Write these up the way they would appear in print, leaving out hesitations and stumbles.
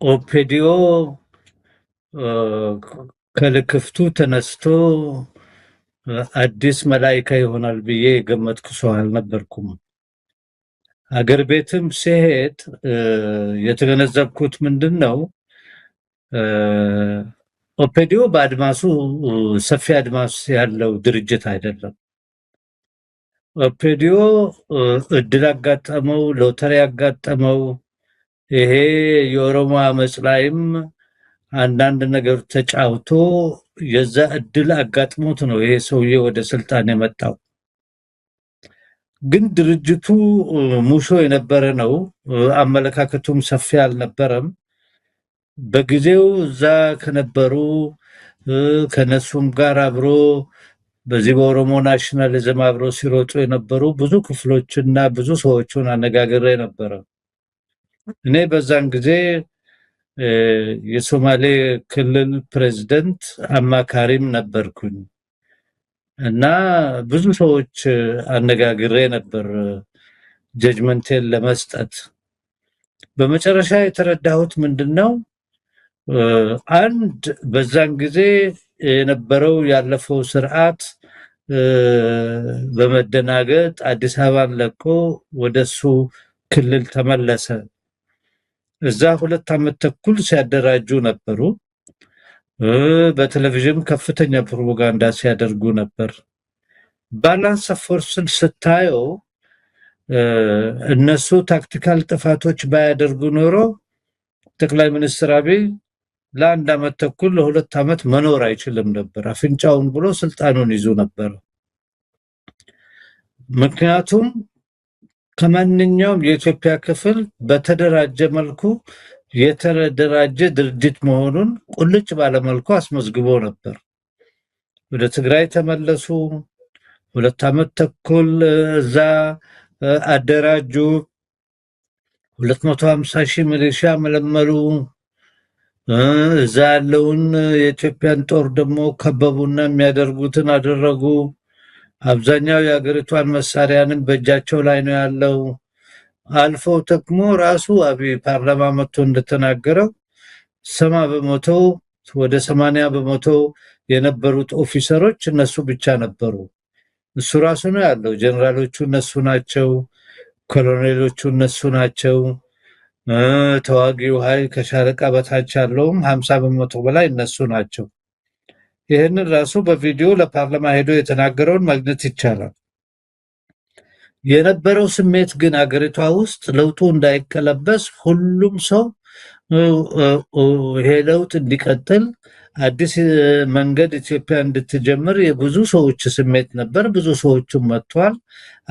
ኦፔዲዮ ከልክፍቱ ተነስቶ አዲስ መላይካ ይሆናል ብዬ የገመትኩ ሰው አልነበርኩም። አገር ቤትም ሲሄድ የተገነዘብኩት ምንድነው ኦፔዲዮ በአድማሱ ሰፊ አድማስ ያለው ድርጅት አይደለም። ኦፔዲዮ እድል አጋጠመው፣ ሎተሪ አጋጠመው። ይሄ የኦሮሞ አመጽ ላይም አንዳንድ ነገር ተጫውቶ የዛ እድል አጋጥሞት ነው ይሄ ሰውዬ ወደ ስልጣን የመጣው። ግን ድርጅቱ ሙሾ የነበረ ነው። አመለካከቱም ሰፊ አልነበረም። በጊዜው እዛ ከነበሩ ከነሱም ጋር አብሮ በዚህ በኦሮሞ ናሽናሊዝም አብሮ ሲሮጡ የነበሩ ብዙ ክፍሎችና ብዙ ሰዎችን አነጋግሬ ነበረ። እኔ በዛን ጊዜ የሶማሌ ክልል ፕሬዝዳንት አማካሪም ነበርኩኝ እና ብዙ ሰዎች አነጋግሬ ነበር ጀጅመንቴን ለመስጠት። በመጨረሻ የተረዳሁት ምንድነው አንድ በዛን ጊዜ የነበረው ያለፈው ስርዓት በመደናገጥ አዲስ አበባን ለቆ ወደሱ ክልል ተመለሰ። እዛ 2 ዓመት ተኩል ሲያደራጁ ነበሩ። በቴሌቪዥን ከፍተኛ ፕሮፓጋንዳ ሲያደርጉ ነበር። ባላንስ ኦፍ ፎርስን ስታየው እነሱ ታክቲካል ጥፋቶች ባያደርጉ ኖሮ ጠቅላይ ሚኒስትር አብይ ለ1 ዓመት ተኩል ለ2 ዓመት መኖር አይችልም ነበር። አፍንጫውን ብሎ ስልጣኑን ይዞ ነበር። ምክንያቱም ከማንኛውም የኢትዮጵያ ክፍል በተደራጀ መልኩ የተደራጀ ድርጅት መሆኑን ቁልጭ ባለመልኩ አስመዝግቦ ነበር። ወደ ትግራይ ተመለሱ። 2 ዓመት ተኩል እዛ አደራጁ። 250 ሺህ ሚሊሻ መለመሉ። እዛ ያለውን የኢትዮጵያን ጦር ደግሞ ከበቡና የሚያደርጉትን አደረጉ። አብዛኛው የሀገሪቷን መሳሪያንም በእጃቸው ላይ ነው ያለው። አልፎ ደግሞ ራሱ አብይ ፓርላማ መጥቶ እንደተናገረው 70% ወደ 80% የነበሩት ኦፊሰሮች እነሱ ብቻ ነበሩ። እሱ ራሱ ነው ያለው። ጀነራሎቹ እነሱ ናቸው፣ ኮሎኔሎቹ እነሱ ናቸው። ተዋጊው ኃይል ከሻለቃ በታች ያለውም 50% በላይ እነሱ ናቸው። ይሄንን ራሱ በቪዲዮ ለፓርላማ ሄዶ የተናገረውን ማግኘት ይቻላል። የነበረው ስሜት ግን አገሪቷ ውስጥ ለውጡ እንዳይቀለበስ ሁሉም ሰው ይሄ ለውጥ እንዲቀጥል አዲስ መንገድ ኢትዮጵያ እንድትጀምር የብዙ ሰዎች ስሜት ነበር። ብዙ ሰዎችም መጥተዋል።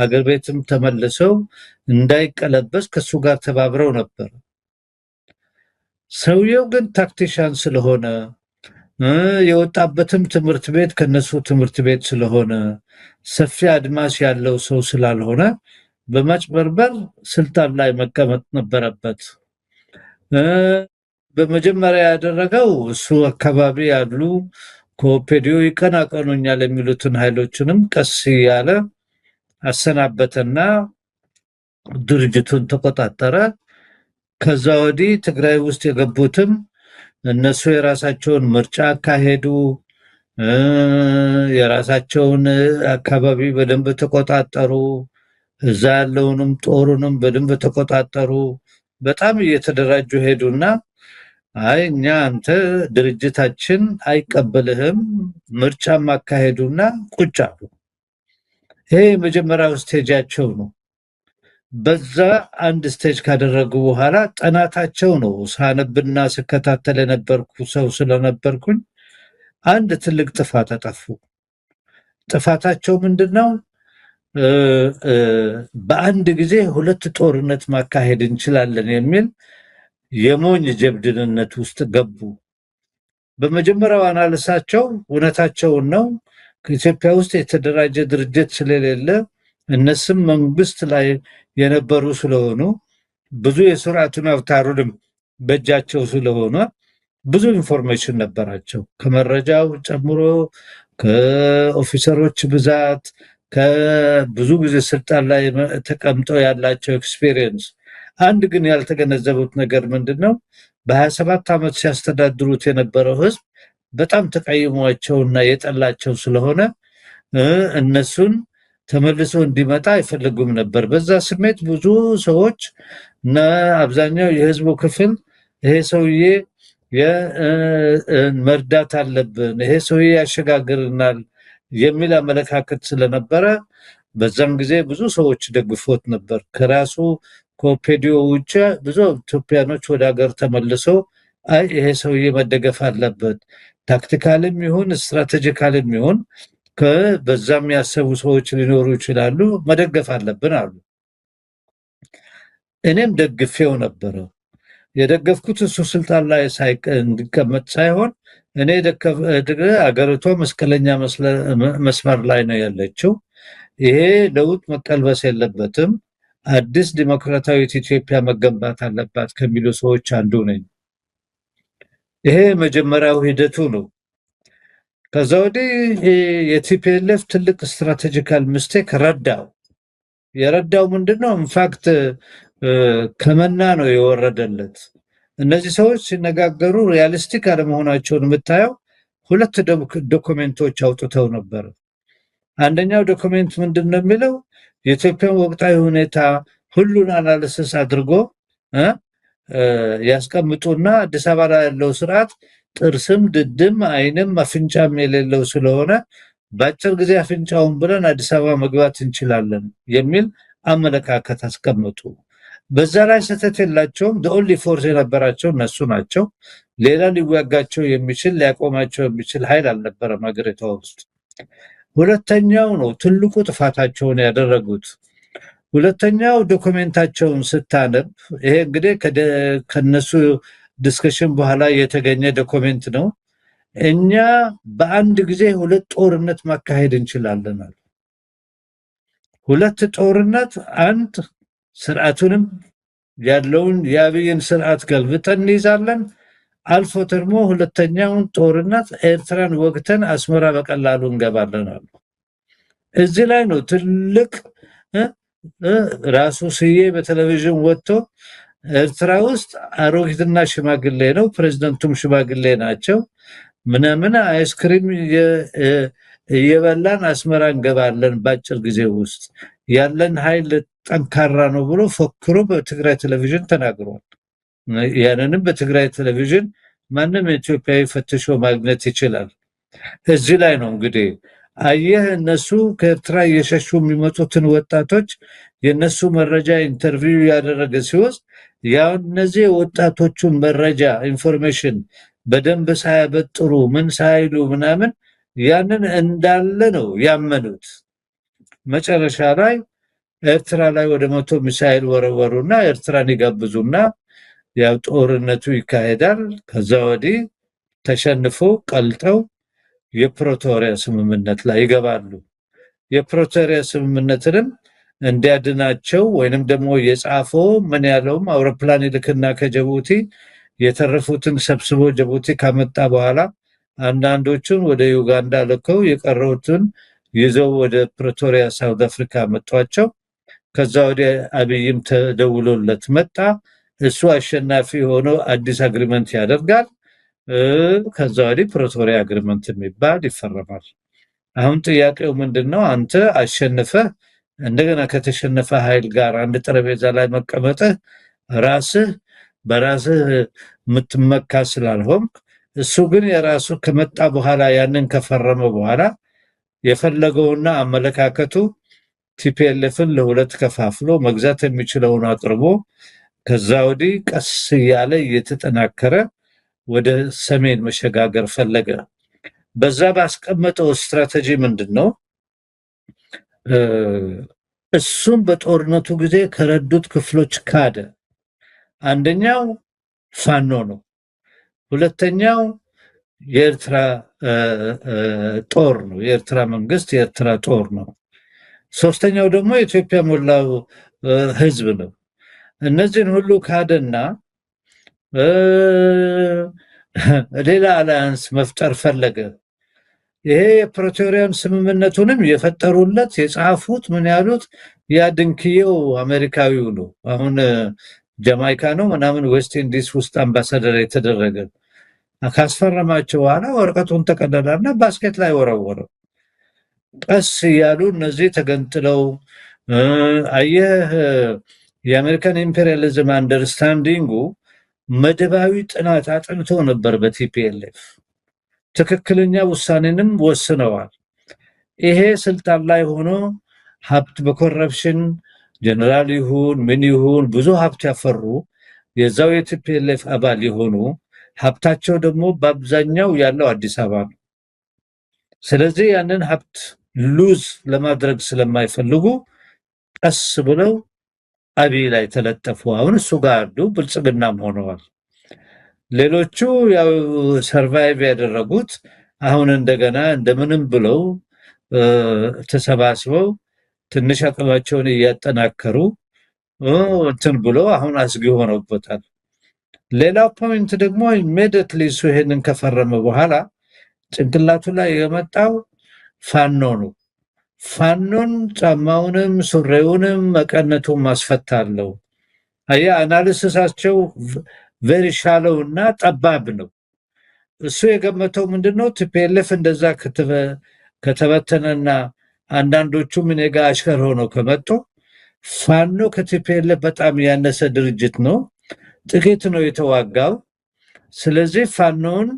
አገር ቤትም ተመልሰው እንዳይቀለበስ ከሱ ጋር ተባብረው ነበር። ሰውየው ግን ታክቲሻን ስለሆነ የወጣበትም ትምህርት ቤት ከነሱ ትምህርት ቤት ስለሆነ ሰፊ አድማስ ያለው ሰው ስላልሆነ በማጭበርበር ስልጣን ላይ መቀመጥ ነበረበት። በመጀመሪያ ያደረገው እሱ አካባቢ ያሉ ከኦፔዲዮ ይቀናቀኑኛል የሚሉትን ኃይሎችንም ቀስ ያለ አሰናበተና ድርጅቱን ተቆጣጠረ። ከዛ ወዲህ ትግራይ ውስጥ የገቡትም እነሱ የራሳቸውን ምርጫ አካሄዱ። የራሳቸውን አካባቢ በደንብ ተቆጣጠሩ። እዛ ያለውንም ጦሩንም በደንብ ተቆጣጠሩ። በጣም እየተደራጁ ሄዱና አይ እኛ አንተ ድርጅታችን አይቀበልህም ምርጫ ማካሄዱና ቁጭ አሉ። ይሄ የመጀመሪያው ስቴጃቸው ነው። በዛ አንድ ስቴጅ ካደረጉ በኋላ ጠናታቸው ነው። ሳነብና ስከታተል የነበርኩ ሰው ስለነበርኩኝ አንድ ትልቅ ጥፋት አጠፉ። ጥፋታቸው ምንድነው? በአንድ ጊዜ 2 ጦርነት ማካሄድ እንችላለን የሚል የሞኝ ጀብድነት ውስጥ ገቡ። በመጀመሪያው አናልሳቸው እውነታቸውን ነው። ከኢትዮጵያ ውስጥ የተደራጀ ድርጅት ስለሌለ እነሱም መንግስት ላይ የነበሩ ስለሆኑ ብዙ የስርዓቱን አውታሩንም በእጃቸው ስለሆነ ብዙ ኢንፎርሜሽን ነበራቸው። ከመረጃው ጨምሮ ከኦፊሰሮች ብዛት ከብዙ ጊዜ ስልጣን ላይ ተቀምጠው ያላቸው ኤክስፒሪየንስ። አንድ ግን ያልተገነዘቡት ነገር ምንድነው? በ27 ዓመት ሲያስተዳድሩት የነበረው ህዝብ በጣም ተቀይሟቸውና የጠላቸው ስለሆነ እነሱን ተመልሶ እንዲመጣ አይፈልጉም ነበር። በዛ ስሜት ብዙ ሰዎች እና አብዛኛው የህዝቡ ክፍል ይሄ ሰውዬ መርዳት አለብን፣ ይሄ ሰውዬ ያሸጋግርናል የሚል አመለካከት ስለነበረ በዛም ጊዜ ብዙ ሰዎች ደግፎት ነበር። ከራሱ ከኦፔዲዮ ውጭ ብዙ ኢትዮጵያኖች ወደ ሀገር ተመልሰው አይ ይሄ ሰውዬ መደገፍ አለበት፣ ታክቲካልም ይሁን ስትራቴጂካልም ይሁን በዛም ያሰቡ ሰዎች ሊኖሩ ይችላሉ፣ መደገፍ አለብን አሉ። እኔም ደግፌው ነበረ። የደገፍኩት እሱ ስልጣን ላይ እንዲቀመጥ ሳይሆን እኔ አገሪቷ መስቀለኛ መስመር ላይ ነው ያለችው። ይሄ ለውጥ መቀልበስ የለበትም፣ አዲስ ዲሞክራታዊት ኢትዮጵያ መገንባት አለባት ከሚሉ ሰዎች አንዱ ነኝ። ይሄ መጀመሪያው ሂደቱ ነው። ከዛ ወዲህ የቲፒኤልኤፍ ትልቅ ስትራቴጂካል ሚስቴክ ረዳው። የረዳው ምንድነው? ኢንፋክት ከመና ነው የወረደለት። እነዚህ ሰዎች ሲነጋገሩ ሪያሊስቲክ አለመሆናቸውን የምታየው ሁለት ዶክመንቶች አውጥተው ነበር። አንደኛው ዶክመንት ምንድነው የሚለው? የኢትዮጵያን ወቅታዊ ሁኔታ ሁሉን አናሊሲስ አድርጎ ያስቀምጡና አዲስ አበባ ላይ ያለው ስርዓት ጥርስም ድድም አይንም አፍንጫም የሌለው ስለሆነ በአጭር ጊዜ አፍንጫውን ብለን አዲስ አበባ መግባት እንችላለን የሚል አመለካከት አስቀምጡ። በዛ ላይ ስህተት የላቸውም። ኦንሊ ፎርስ የነበራቸው እነሱ ናቸው። ሌላ ሊዋጋቸው የሚችል ሊያቆማቸው የሚችል ኃይል አልነበረም ሀገሪቷ ውስጥ። ሁለተኛው ነው ትልቁ ጥፋታቸውን ያደረጉት። ሁለተኛው ዶክመንታቸውን ስታነብ ይሄ እንግዲህ ከነሱ ዲስከሽን በኋላ የተገኘ ዶክመንት ነው። እኛ በአንድ ጊዜ ሁለት ጦርነት ማካሄድ እንችላለን አሉ። ሁለት ጦርነት፣ አንድ ስርዓቱንም ያለውን የአብይን ስርዓት ገልብጠን እንይዛለን፣ አልፎ ተርሞ ሁለተኛውን ጦርነት ኤርትራን ወግተን አስመራ በቀላሉ እንገባለን አሉ። እዚህ ላይ ነው ትልቅ ራሱ ስዬ በቴሌቪዥን ወጥቶ ኤርትራ ውስጥ አሮጊትና ሽማግሌ ነው፣ ፕሬዝዳንቱም ሽማግሌ ናቸው፣ ምናምን አይስክሪም እየበላን አስመራ እንገባለን በአጭር ጊዜ ውስጥ ያለን ኃይል ጠንካራ ነው ብሎ ፎክሮ በትግራይ ቴሌቪዥን ተናግሯል። ያንንም በትግራይ ቴሌቪዥን ማንም ኢትዮጵያዊ ፈትሾ ማግኘት ይችላል። እዚህ ላይ ነው እንግዲህ አየህ እነሱ ከኤርትራ እየሸሹ የሚመጡትን ወጣቶች የነሱ መረጃ ኢንተርቪው ያደረገ ሲወስድ ያው እነዚህ ወጣቶቹን መረጃ ኢንፎርሜሽን በደንብ ሳያበጥሩ ምን ሳይሉ ምናምን ያንን እንዳለ ነው ያመኑት። መጨረሻ ላይ ኤርትራ ላይ ወደ 100 ሚሳኤል ወረወሩና ኤርትራን ይጋብዙና ያው ጦርነቱ ይካሄዳል። ከዛ ወዲህ ተሸንፎ ቀልጠው የፕሪቶሪያ ስምምነት ላይ ይገባሉ። የፕሪቶሪያ ስምምነትንም እንዲያድናቸው ወይንም ደግሞ የጻፈው ምን ያለውም አውሮፕላን ይልክና ከጅቡቲ የተረፉትን ሰብስቦ ጅቡቲ ካመጣ በኋላ አንዳንዶቹን ወደ ዩጋንዳ ልከው የቀረውትን ይዘው ወደ ፕሪቶሪያ ሳውት አፍሪካ መጧቸው። ከዛ ወዲህ አብይም ተደውሎለት መጣ። እሱ አሸናፊ ሆኖ አዲስ አግሪመንት ያደርጋል። ከዛ ወዲህ ፕሪቶሪያ አግሪመንት የሚባል ይፈረማል። አሁን ጥያቄው ምንድነው? አንተ አሸንፈህ እንደገና ከተሸነፈ ኃይል ጋር አንድ ጠረጴዛ ላይ መቀመጥህ ራስህ በራስህ የምትመካ ስላልሆንክ፣ እሱ ግን የራሱ ከመጣ በኋላ ያንን ከፈረመ በኋላ የፈለገውና አመለካከቱ ቲፒኤልኤፍን ለሁለት ከፋፍሎ መግዛት የሚችለውን አቅርቦ ከዛ ወዲህ ቀስ እያለ እየተጠናከረ ወደ ሰሜን መሸጋገር ፈለገ። በዛ ባስቀመጠው ስትራቴጂ ምንድነው? እሱም በጦርነቱ ጊዜ ከረዱት ክፍሎች ካደ። አንደኛው ፋኖ ነው። ሁለተኛው የኤርትራ ጦር ነው፣ የኤርትራ መንግስት የኤርትራ ጦር ነው። ሶስተኛው ደግሞ የኢትዮጵያ ሞላው ህዝብ ነው። እነዚህን ሁሉ ካደና ሌላ አላያንስ መፍጠር ፈለገ። ይሄ የፕሪቶሪያን ስምምነቱንም የፈጠሩለት የጻፉት ምን ያሉት ያ ድንክዬው አሜሪካዊው ነው። አሁን ጃማይካ ነው ምናምን ዌስት ኢንዲስ ውስጥ አምባሳደር የተደረገ ካስፈረማቸው በኋላ ወረቀቱን ተቀደዳና ባስኬት ላይ ወረወረው። ቀስ እያሉ እነዚህ ተገንጥለው አየህ የአሜሪካን ኢምፔሪያሊዝም አንደርስታንዲንጉ መደባዊ ጥናት አጥንቶ ነበር። በቲፒኤልኤፍ ትክክለኛ ውሳኔንም ወስነዋል። ይሄ ስልጣን ላይ ሆኖ ሀብት በኮረፕሽን ጀነራል ይሁን ምን ይሁን ብዙ ሀብት ያፈሩ የዛው የቲፒኤልኤፍ አባል የሆኑ ሀብታቸው ደግሞ በአብዛኛው ያለው አዲስ አበባ ነው። ስለዚህ ያንን ሀብት ሉዝ ለማድረግ ስለማይፈልጉ ቀስ ብለው አብይ ላይ ተለጠፉ። አሁን እሱ ጋር አሉ፣ ብልጽግናም ሆነዋል። ሌሎቹ ያው ሰርቫይቭ ያደረጉት አሁን እንደገና እንደምንም ብለው ተሰባስበው ትንሽ አቅማቸውን እያጠናከሩ እንትን ብሎ አሁን አስጊ ሆነውበታል። ሌላው ፖይንት ደግሞ ኢሚዲየትሊ እሱ ይሄንን ከፈረመ በኋላ ጭንቅላቱ ላይ የመጣው ፋኖ ነው። ፋኖን ጫማውንም ሱሪውንም መቀነቱን ማስፈታለው። አያ አናሊሲሳቸው ቬሪ ሻሎው እና ጠባብ ነው። እሱ የገመተው ምንድነው ቲፒኤልኤፍ እንደዛ ከተበተነና አንዳንዶቹም እኔ ጋ አሽከር ሆነው ከመጡ ፋኖ ከቲፒኤልኤፍ በጣም ያነሰ ድርጅት ነው፣ ጥቂት ነው የተዋጋው። ስለዚህ ፋኖን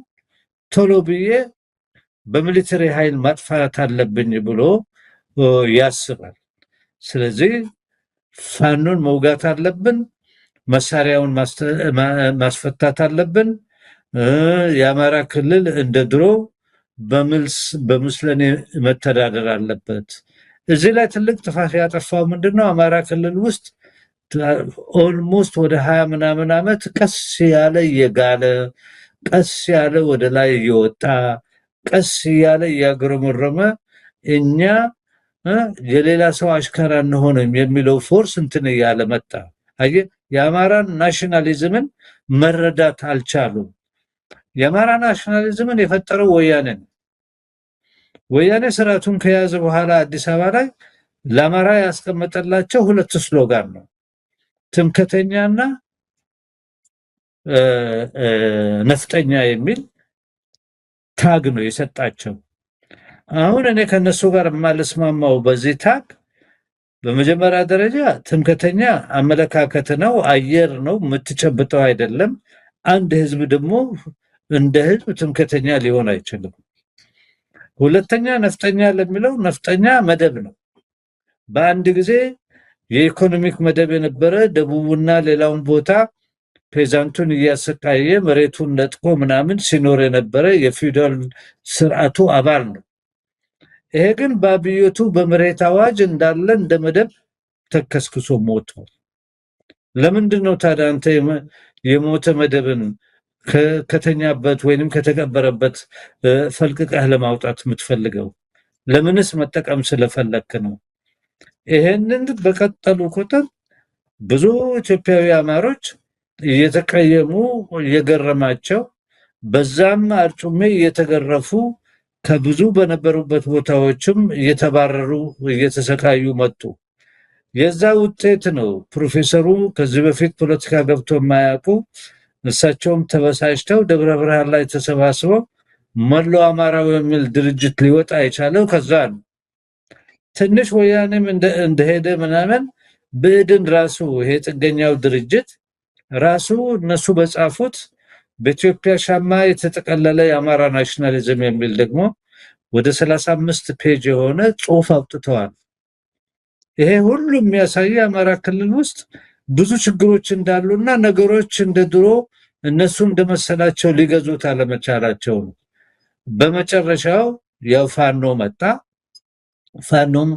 ቶሎ ብዬ በሚሊተሪ ኃይል ማጥፋት አለብኝ ብሎ ያስባል። ስለዚህ ፋኖን መውጋት አለብን፣ መሳሪያውን ማስፈታት አለብን። የአማራ ክልል እንደ ድሮ በሙስሊም መተዳደር አለበት። እዚህ ላይ ትልቅ ጥፋት ያጠፋው ምንድነው? አማራ ክልል ውስጥ ኦልሞስት ወደ 20 ምናምን ዓመት ቀስ ያለ እየጋለ ቀስ ያለ ወደ ላይ እየወጣ ቀስ ያለ እያገረመረመ እኛ የሌላ ሰው አሽከራ እንሆንም የሚለው ፎርስ እንትን እያለ መጣ። አየህ፣ የአማራን ናሽናሊዝምን መረዳት አልቻሉም። የአማራ ናሽናሊዝምን የፈጠረው ወያኔ ነው። ወያኔ ስርዓቱን ከያዘ በኋላ አዲስ አበባ ላይ ለአማራ ያስቀመጠላቸው ሁለት ስሎጋን ነው፣ ትምክህተኛና ነፍጠኛ የሚል ታግ ነው የሰጣቸው። አሁን እኔ ከነሱ ጋር የማልስማማው በዚህ ታግ በመጀመሪያ ደረጃ ትምክህተኛ አመለካከት ነው፣ አየር ነው፣ የምትጨብጠው አይደለም። አንድ ህዝብ ደግሞ እንደ ህዝብ ትምክህተኛ ሊሆን አይችልም። ሁለተኛ ነፍጠኛ ለሚለው ነፍጠኛ መደብ ነው። በአንድ ጊዜ የኢኮኖሚክ መደብ የነበረ ደቡብና ሌላውን ቦታ ፔዛንቱን እያሰቃየ መሬቱን ነጥቆ ምናምን ሲኖር የነበረ የፊውዳል ስርዓቱ አባል ነው። ይሄ ግን በአብዮቱ በመሬት አዋጅ እንዳለ እንደ መደብ ተከስክሶ ሞቷል። ለምንድን ነው ታዲያ አንተ የሞተ መደብን ከተኛበት ወይንም ከተቀበረበት ፈልቅቀህ ለማውጣት የምትፈልገው? ለምንስ መጠቀም ስለፈለክ ነው? ይሄንን በቀጠሉ ቁጥር ብዙ ኢትዮጵያዊ አማሮች እየተቀየሙ እየገረማቸው በዛም አርጩሜ እየተገረፉ ከብዙ በነበሩበት ቦታዎችም እየተባረሩ እየተሰቃዩ መጡ። የዛ ውጤት ነው ፕሮፌሰሩ ከዚህ በፊት ፖለቲካ ገብቶ የማያውቁ እሳቸውም ተበሳጭተው ደብረ ብርሃን ላይ ተሰባስበው መላው አማራው የሚል ድርጅት ሊወጣ የቻለው ከዛ ነው። ትንሽ ወያኔም እንደሄደ ምናምን ብዕድን ራሱ ይሄ ጥገኛው ድርጅት ራሱ እነሱ በጻፉት በኢትዮጵያ ሻማ የተጠቀለለ የአማራ ናሽናሊዝም የሚል ደግሞ ወደ 35 ፔጅ የሆነ ጽሑፍ አውጥተዋል። ይሄ ሁሉ የሚያሳየው አማራ ክልል ውስጥ ብዙ ችግሮች እንዳሉና ነገሮች እንደ ድሮ እነሱ እንደመሰላቸው ሊገዙት አለመቻላቸው ነው። በመጨረሻው ያው ፋኖ መጣ። ፋኖም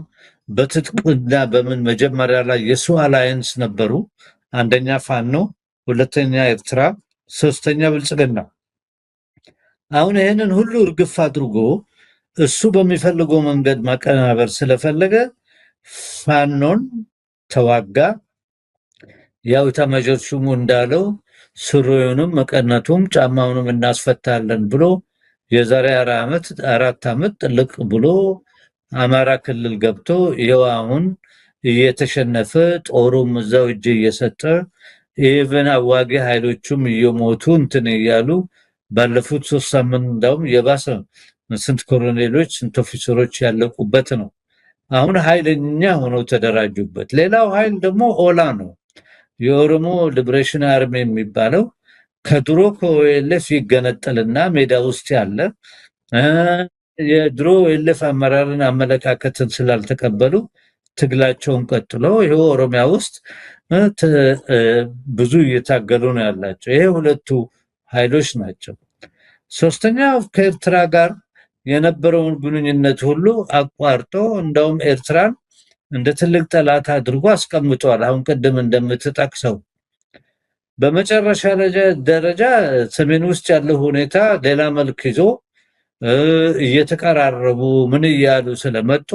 በትጥቅና በምን መጀመሪያ ላይ የሱ አላየንስ ነበሩ። አንደኛ ፋኖ፣ ሁለተኛ ኤርትራ፣ ሶስተኛ ብልጽግና። አሁን ይሄንን ሁሉ እርግፍ አድርጎ እሱ በሚፈልገው መንገድ ማቀናበር ስለፈለገ ፋኖን ተዋጋ። ያው ኤታማዦር ሹሙ እንዳለው ሱሪውንም መቀነቱም ጫማውንም እናስፈታለን ብሎ የዛሬ 4 ዓመት ጥልቅ ብሎ አማራ ክልል ገብቶ ይኸው አሁን እየተሸነፈ ጦሩም እዛው እጅ እየሰጠ ኢቨን አዋጊ ኃይሎቹም እየሞቱ እንትን እያሉ ባለፉት 3 ሳምንት እንዳውም የባሰ ስንት ኮሎኔሎች ስንት ኦፊሰሮች ያለቁበት ነው። አሁን ኃይለኛ ሆነው ተደራጁበት። ሌላው ኃይል ደግሞ ኦላ ነው። የኦሮሞ ሊብሬሽን አርሚ የሚባለው ከድሮ ከኦኤልኤፍ ይገነጠልና ሜዳ ውስጥ ያለ የድሮ ኦኤልኤፍ አመራርን አመለካከትን ስላልተቀበሉ ትግላቸውን ቀጥለው ይሄው ኦሮሚያ ውስጥ ብዙ እየታገሉ ነው ያላቸው። ይሄ ሁለቱ ኃይሎች ናቸው። ሶስተኛው ከኤርትራ ጋር የነበረውን ግንኙነት ሁሉ አቋርጦ እንደውም ኤርትራን እንደ ትልቅ ጠላት አድርጎ አስቀምጧል። አሁን ቅድም እንደምትጠቅሰው በመጨረሻ ደረጃ ሰሜን ውስጥ ያለው ሁኔታ ሌላ መልክ ይዞ እየተቀራረቡ ምን እያሉ ስለመጡ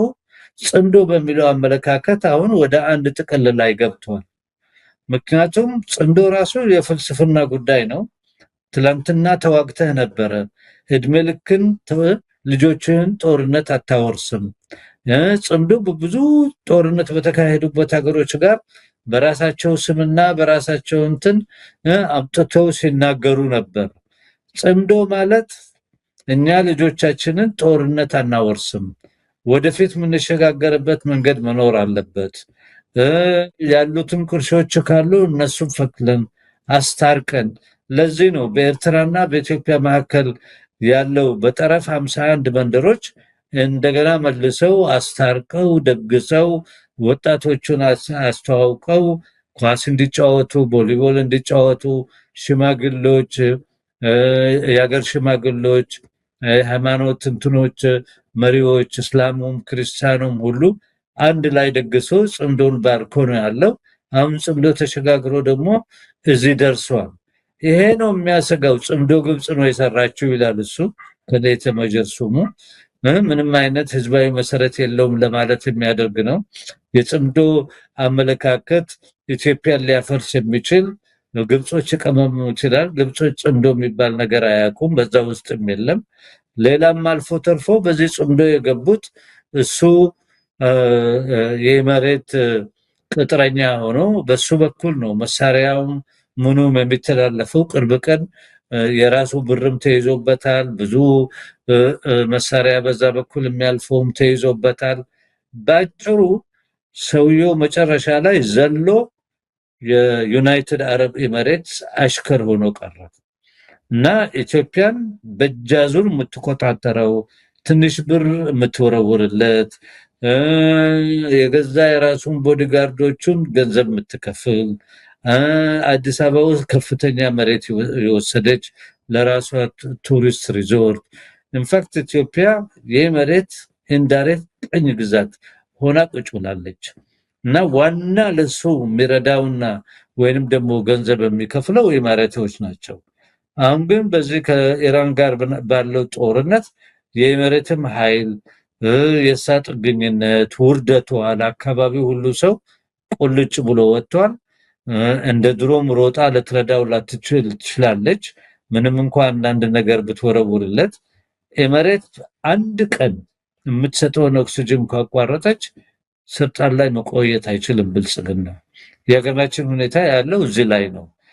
ጽምዶ በሚለው አመለካከት አሁን ወደ አንድ ጥቅል ላይ ገብቷል። ምክንያቱም ጽምዶ ራሱ የፍልስፍና ጉዳይ ነው። ትላንትና ተዋግተህ ነበረ፣ እድሜ ልክን ልጆችን ጦርነት አታወርስም። ጽምዶ ብዙ ጦርነት በተካሄዱበት ሀገሮች ጋር በራሳቸው ስምና በራሳቸው እንትን አምጥተው ሲናገሩ ነበር። ጽምዶ ማለት እኛ ልጆቻችንን ጦርነት አናወርስም፣ ወደፊት የምንሸጋገርበት መንገድ መኖር አለበት፣ ያሉትን ቁርሾች ካሉ እነሱን ፈክለን አስታርቀን። ለዚህ ነው በኤርትራና በኢትዮጵያ መካከል ያለው በጠረፍ 51 መንደሮች እንደገና መልሰው አስታርቀው ደግሰው ወጣቶቹን አስተዋውቀው ኳስ እንዲጫወቱ ቮሊቦል እንዲጫወቱ ሽማግሌዎች የሀገር ሽማግሌዎች ሃይማኖት እንትኖች መሪዎች እስላሙም ክርስቲያኑም ሁሉ አንድ ላይ ደግሶ ጽምዶን ባርኮ ነው ያለው። አሁን ጽምዶ ተሸጋግሮ ደግሞ እዚህ ደርሷል። ይሄ ነው የሚያሰጋው። ጽምዶ ግብጽ ነው የሰራችው ይላል እሱ ከሌተ መጀርሱሙ ምንም አይነት ህዝባዊ መሰረት የለውም ለማለት የሚያደርግ ነው። የጽምዶ አመለካከት ኢትዮጵያን ሊያፈርስ የሚችል ግብጾች ቀመሙ ይችላል። ግብጾች ጽምዶ የሚባል ነገር አያውቁም፣ በዛ ውስጥም የለም። ሌላም አልፎ ተርፎ በዚህ ጽምዶ የገቡት እሱ የመሬት ቅጥረኛ ሆኖ በሱ በኩል ነው መሳሪያውም ምኑም የሚተላለፈው። ቅርብ ቀን የራሱ ብርም ተይዞበታል፣ ብዙ መሳሪያ በዛ በኩል የሚያልፈውም ተይዞበታል። ባጭሩ ሰውየው መጨረሻ ላይ ዘሎ የዩናይትድ አረብ ኤሚሬትስ አሽከር ሆኖ ቀረ እና ኢትዮጵያን በእጃዙር የምትቆጣጠረው ትንሽ ብር የምትወረውርለት የገዛ የራሱን ቦዲጋርዶቹን ገንዘብ የምትከፍል አዲስ አበባ ውስጥ ከፍተኛ መሬት የወሰደች ለራሷ ቱሪስት ሪዞርት ኢንፋክት ኢትዮጵያ የመሬት ኢንዳይሬክት ቀኝ ግዛት ሆና ቁጭ ብላለች እና ዋና ለሱ የሚረዳውና ወይንም ደግሞ ገንዘብ የሚከፍለው ኤሚሬቶች ናቸው። አሁን ግን በዚህ ከኢራን ጋር ባለው ጦርነት የኤሚሬትም ኃይል የሳጥ ግንኙነት ውርደቷ ለአካባቢው ሁሉ ሰው ቁልጭ ብሎ ወጥቷል። እንደ ድሮም ሮጣ ለትረዳው ላትችል ትችላለች። ምንም እንኳን አንዳንድ ነገር ብትወረውርለት ኤሚሬት አንድ ቀን የምትሰጠውን ኦክሲጅን ካቋረጠች ስልጣን ላይ መቆየት አይችልም ብልጽግና። የሀገራችን ሁኔታ ያለው እዚህ ላይ ነው።